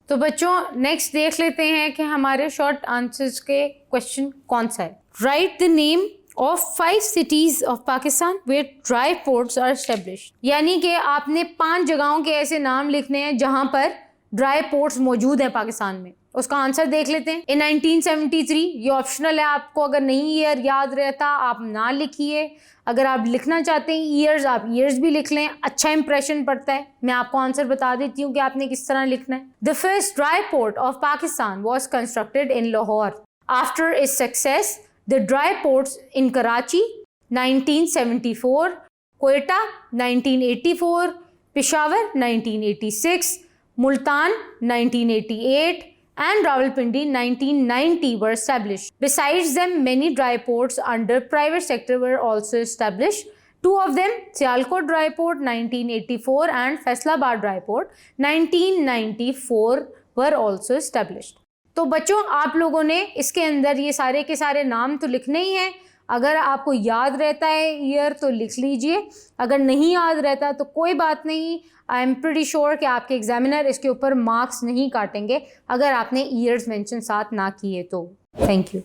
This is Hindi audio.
तो बच्चों नेक्स्ट देख लेते हैं कि हमारे शॉर्ट आंसर्स के क्वेश्चन कौन सा है। Write the name of 5 cities ऑफ Pakistan where dry ports are established। यानी कि आपने 5 जगहों के ऐसे नाम लिखने हैं जहां पर ड्राई पोर्ट्स मौजूद है पाकिस्तान में। उसका आंसर देख लेते हैं। इन 1973, ये ऑप्शनल है, आपको अगर नहीं ईयर याद रहता आप ना लिखिए, अगर आप लिखना चाहते हैं ईयर्स आप ईयर्स भी लिख लें, अच्छा इंप्रेशन पड़ता है। मैं आपको आंसर बता देती हूँ कि आपने किस तरह लिखना है। The first dry port of Pakistan was constructed in Lahore after its success. The dry ports in Karachi 1974, Quetta 1984, Peshawar 1986, Multan 1988 and Rawalpindi 1990 were established. Besides them, many dry ports under private sector were also established. 2 of them, Sialkot Dry Port 1984 and Faisalabad Dry Port 1994 were also established. तो बच्चों आप लोगों ने इसके अंदर ये सारे के सारे नाम तो लिखने ही हैं। अगर आपको याद रहता है ईयर तो लिख लीजिए, अगर नहीं याद रहता तो कोई बात नहीं। आई एम प्रीटी श्योर कि आपके एग्जामिनर इसके ऊपर मार्क्स नहीं काटेंगे अगर आपने ईयर्स मेंशन साथ ना किए तो। Thank you.